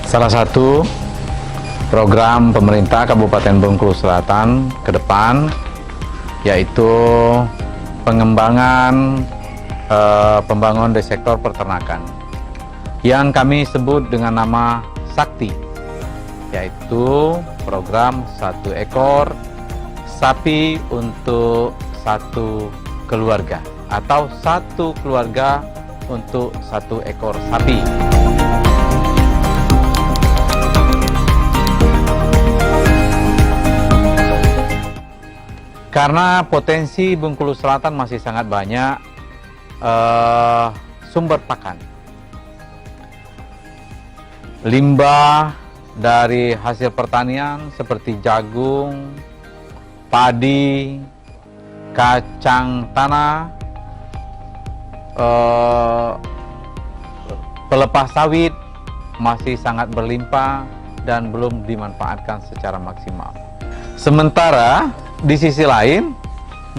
Salah satu program pemerintah Kabupaten Bengkulu Selatan ke depan yaitu pengembangan pembangunan di sektor peternakan yang kami sebut dengan nama Sakti, yaitu program 1 ekor sapi untuk 1 keluarga atau 1 keluarga untuk 1 ekor sapi. Karena potensi Bengkulu Selatan masih sangat banyak sumber pakan. Limbah dari hasil pertanian seperti jagung, padi, kacang tanah, pelepas sawit masih sangat berlimpah dan belum dimanfaatkan secara maksimal. Sementara di sisi lain,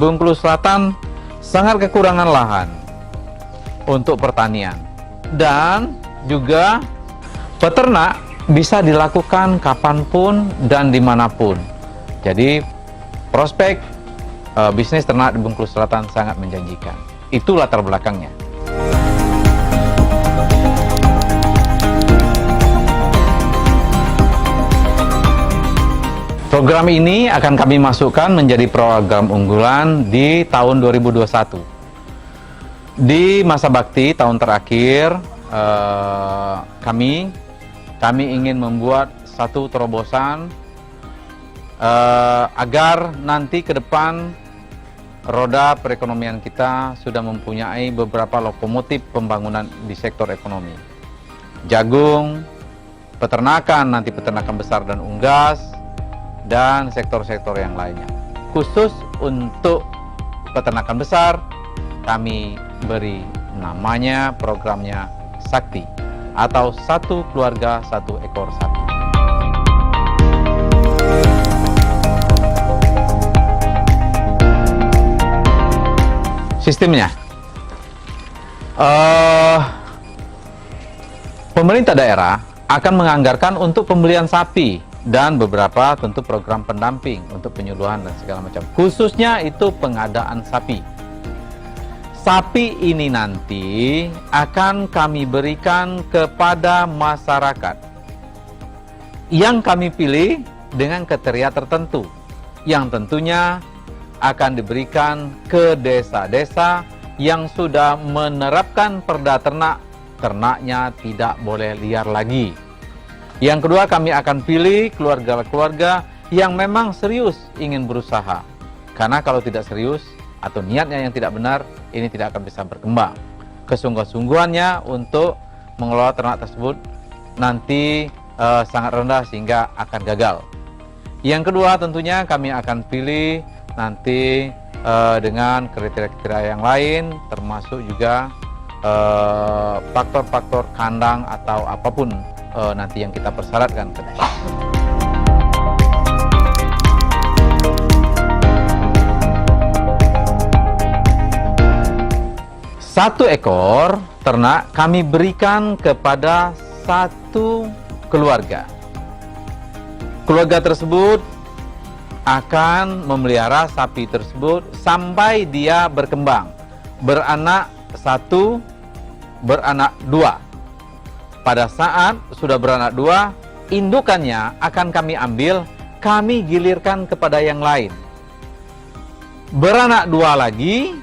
Bengkulu Selatan sangat kekurangan lahan untuk pertanian dan juga peternak bisa dilakukan kapanpun dan dimanapun. Jadi prospek bisnis ternak di Bengkulu Selatan sangat menjanjikan. Itu latar belakangnya. Program ini akan kami masukkan menjadi program unggulan di tahun 2021. Di masa bakti tahun terakhir, kami ingin membuat satu terobosan agar nanti ke depan roda perekonomian kita sudah mempunyai beberapa lokomotif pembangunan di sektor ekonomi. Jagung, peternakan, nanti peternakan besar dan unggas, dan sektor-sektor yang lainnya. Khusus untuk peternakan besar, kami beri namanya programnya Sakti atau 1 keluarga 1 ekor sapi. Sistemnya, pemerintah daerah akan menganggarkan untuk pembelian sapi dan beberapa tentu program pendamping untuk penyuluhan dan segala macam. Khususnya itu pengadaan sapi. Sapi ini nanti akan kami berikan kepada masyarakat yang kami pilih dengan kriteria tertentu, yang tentunya akan diberikan ke desa-desa yang sudah menerapkan perda ternak, ternaknya tidak boleh liar lagi. Yang kedua, kami akan pilih keluarga-keluarga yang memang serius ingin berusaha. Karena kalau tidak serius atau niatnya yang tidak benar, ini tidak akan bisa berkembang. Kesungguh-sungguhannya untuk mengelola ternak tersebut nanti sangat rendah sehingga akan gagal. Yang kedua, tentunya kami akan pilih nanti dengan kriteria-kriteria yang lain, termasuk juga faktor-faktor kandang atau apapun nanti yang kita persyaratkan ke depan. Satu ekor ternak kami berikan kepada 1 keluarga. Keluarga tersebut akan memelihara sapi tersebut sampai dia berkembang, beranak 1, beranak 2. Pada saat sudah beranak 2, indukannya akan kami ambil, kami gilirkan kepada yang lain. Beranak 2 lagi,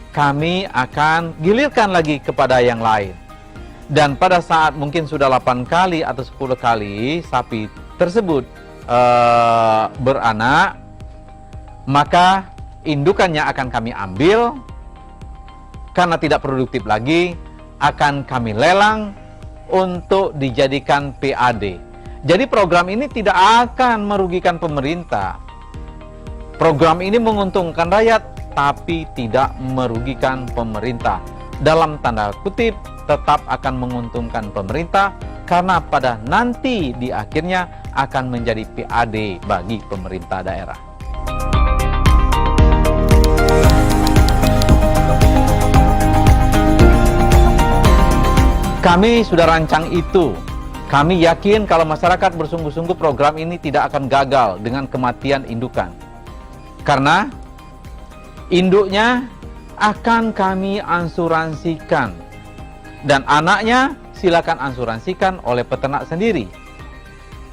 kami akan gilirkan lagi kepada yang lain. Dan pada saat mungkin sudah 8 kali atau 10 kali sapi tersebut beranak, maka indukannya akan kami ambil, karena tidak produktif lagi, akan kami lelang untuk dijadikan PAD. Jadi program ini tidak akan merugikan pemerintah. Program ini menguntungkan rakyat, tapi tidak merugikan pemerintah. Dalam tanda kutip, tetap akan menguntungkan pemerintah, karena pada nanti di akhirnya akan menjadi PAD bagi pemerintah daerah. Kami sudah rancang itu Kami yakin kalau masyarakat bersungguh-sungguh program ini tidak akan gagal dengan kematian indukan. Karena induknya akan kami asuransikan. Dan anaknya silakan asuransikan oleh peternak sendiri.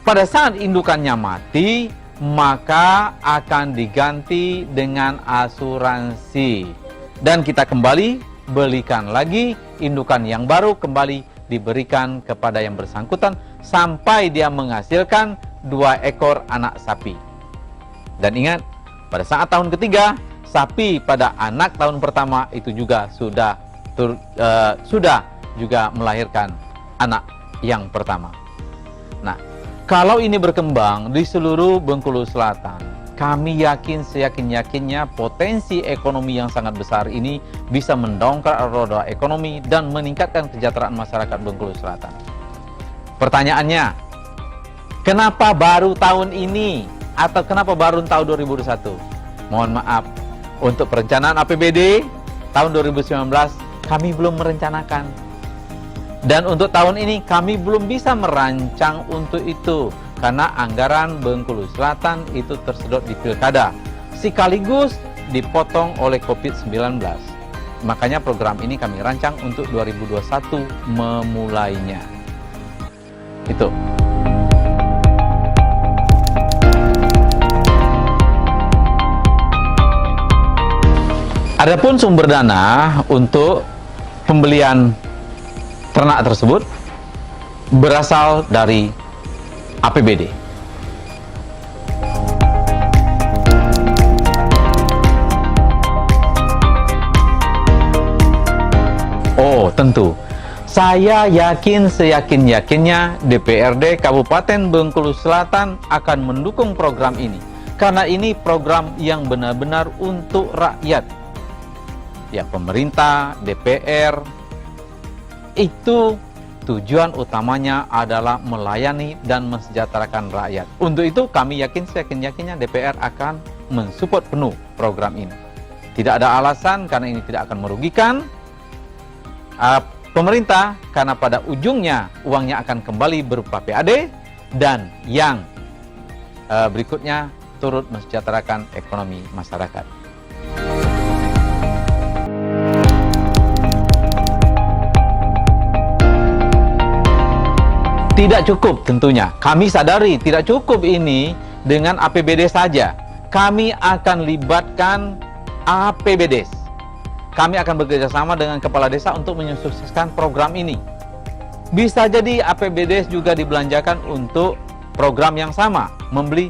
Pada saat indukannya mati, maka akan diganti dengan asuransi. Dan kita kembali belikan lagi indukan yang baru, kembali diberikan kepada yang bersangkutan sampai dia menghasilkan 2 ekor anak sapi. Dan ingat, pada saat tahun ketiga, sapi pada anak tahun pertama itu juga sudah juga melahirkan anak yang pertama. Nah, kalau ini berkembang di seluruh Bengkulu Selatan, kami yakin seyakin-yakinnya potensi ekonomi yang sangat besar ini bisa mendongkrak roda ekonomi dan meningkatkan kesejahteraan masyarakat Bengkulu Selatan. Pertanyaannya, kenapa baru tahun ini atau kenapa baru tahun 2021? Mohon maaf, untuk perencanaan APBD tahun 2019 kami belum merencanakan. Dan untuk tahun ini kami belum bisa merancang untuk itu karena anggaran Bengkulu Selatan itu tersedot di pilkada sekaligus dipotong oleh COVID-19. Makanya program ini kami rancang untuk 2021 memulainya. Itu. Adapun sumber dana untuk pembelian ternak tersebut berasal dari APBD. Oh, tentu. Saya yakin seyakin-yakinnya DPRD Kabupaten Bengkulu Selatan akan mendukung program ini. Karena ini program yang benar-benar untuk rakyat. Ya, pemerintah, DPR, itu tujuan utamanya adalah melayani dan mensejahterakan rakyat. Untuk itu kami yakin seyakin-yakinnya DPR akan mensupport penuh program ini. Tidak ada alasan karena ini tidak akan merugikan pemerintah, karena pada ujungnya uangnya akan kembali berupa PAD dan yang berikutnya turut mensejahterakan ekonomi masyarakat. Tidak cukup tentunya. Kami sadari tidak cukup ini dengan APBD saja. Kami akan libatkan APBDes. Kami akan bekerjasama dengan kepala desa untuk menyukseskan program ini. Bisa jadi APBDes juga dibelanjakan untuk program yang sama, membeli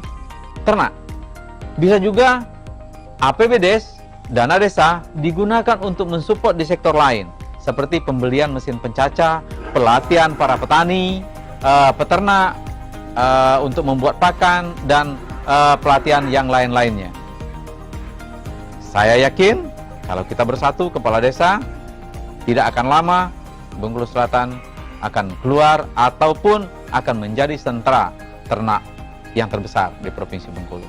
ternak. Bisa juga APBDes, dana desa, digunakan untuk mensupport di sektor lain, seperti pembelian mesin pencacah, pelatihan para petani, peternak untuk membuat pakan, dan pelatihan yang lain-lainnya. Saya yakin kalau kita bersatu kepala desa, tidak akan lama Bengkulu Selatan akan keluar ataupun akan menjadi sentra ternak yang terbesar di Provinsi Bengkulu.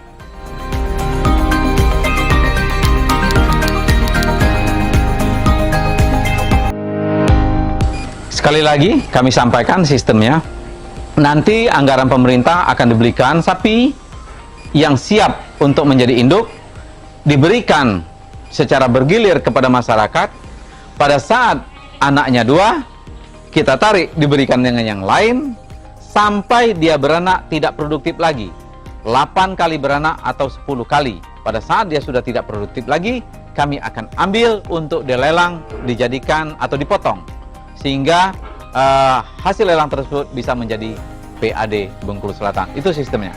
Sekali lagi kami sampaikan sistemnya. Nanti anggaran pemerintah akan dibelikan sapi yang siap untuk menjadi induk, diberikan secara bergilir kepada masyarakat. Pada saat anaknya 2, kita tarik diberikan dengan yang lain sampai dia beranak tidak produktif lagi. 8 kali beranak atau 10 kali. Pada saat dia sudah tidak produktif lagi, kami akan ambil untuk dilelang, dijadikan atau dipotong, sehingga hasil lelang tersebut bisa menjadi PAD Bengkulu Selatan. Itu sistemnya.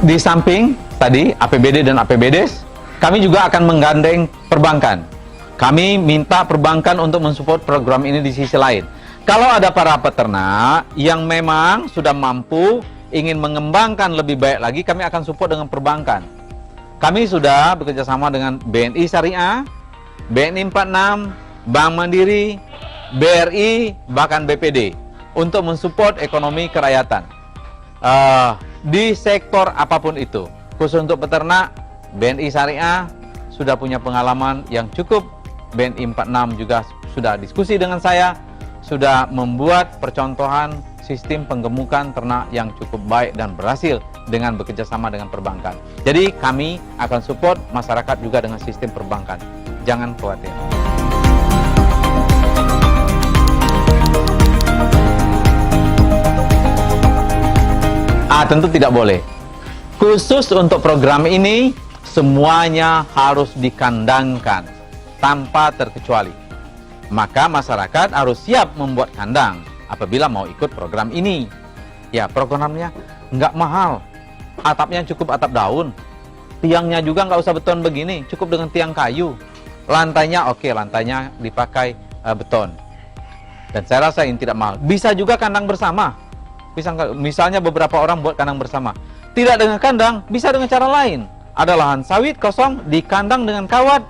Di samping tadi APBD dan APBDes, kami juga akan menggandeng perbankan. Kami minta perbankan untuk mensupport program ini di sisi lain. Kalau ada para peternak yang memang sudah mampu ingin mengembangkan lebih baik lagi, kami akan support dengan perbankan. Kami sudah bekerjasama dengan BNI Syariah, BNI 46, Bank Mandiri, BRI, bahkan BPD untuk mensupport ekonomi kerakyatan di sektor apapun itu. Khusus untuk peternak, BNI Syariah sudah punya pengalaman yang cukup. BNI 46 juga sudah diskusi dengan saya, sudah membuat percontohan sistem penggemukan ternak yang cukup baik dan berhasil dengan bekerjasama dengan perbankan. Jadi kami akan support masyarakat juga dengan sistem perbankan. Jangan khawatir. Tentu tidak boleh. Khusus untuk program ini, semuanya harus dikandangkan tanpa terkecuali. Maka masyarakat harus siap membuat kandang apabila mau ikut program ini. Ya, programnya nggak mahal. Atapnya cukup atap daun. Tiangnya juga nggak usah beton begini, cukup dengan tiang kayu. Lantainya oke, lantainya dipakai beton. Dan saya rasa ini tidak mahal. Bisa juga kandang bersama. Misalnya beberapa orang buat kandang bersama. Tidak dengan kandang, bisa dengan cara lain. Ada lahan sawit kosong, dikandang dengan kawat,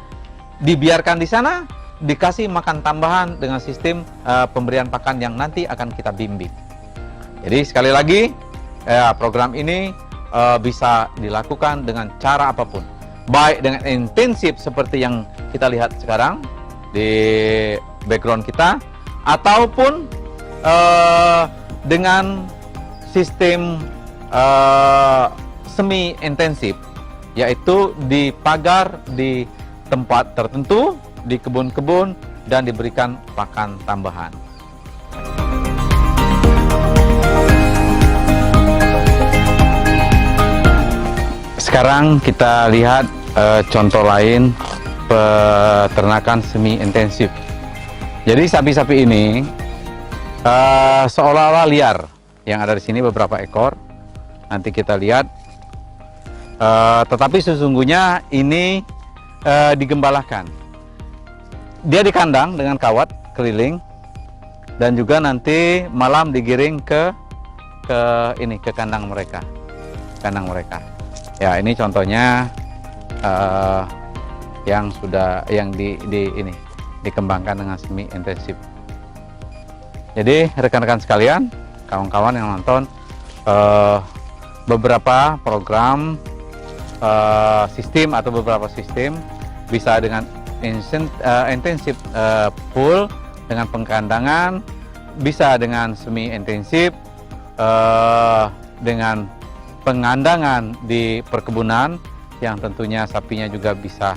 dibiarkan di sana, dikasih makan tambahan dengan sistem pemberian pakan yang nanti akan kita bimbing. Jadi sekali lagi, program ini bisa dilakukan dengan cara apapun. Baik dengan intensif seperti yang kita lihat sekarang di background kita, ataupun dengan sistem semi intensif, yaitu di pagar di tempat tertentu, di kebun-kebun, dan diberikan pakan tambahan. Sekarang kita lihat contoh lain peternakan semi intensif. Jadi sapi-sapi ini seolah-olah liar. Yang ada di sini beberapa ekor. Nanti kita lihat. Tetapi sesungguhnya ini digembalakan. Dia dikandang dengan kawat keliling, dan juga nanti malam digiring ke kandang mereka. Ya, ini contohnya yang dikembangkan dengan semi intensif. Jadi rekan-rekan sekalian, kawan-kawan yang nonton, beberapa program sistem atau beberapa sistem bisa dengan intensif full dengan pengkandangan, bisa dengan semi intensif dengan pengandangan di perkebunan, yang tentunya sapinya juga bisa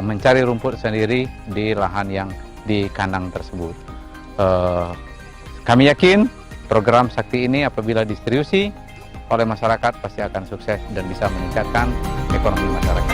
mencari rumput sendiri di lahan yang di kandang tersebut. Kami yakin program Sakti ini apabila distribusi oleh masyarakat pasti akan sukses dan bisa meningkatkan ekonomi masyarakat.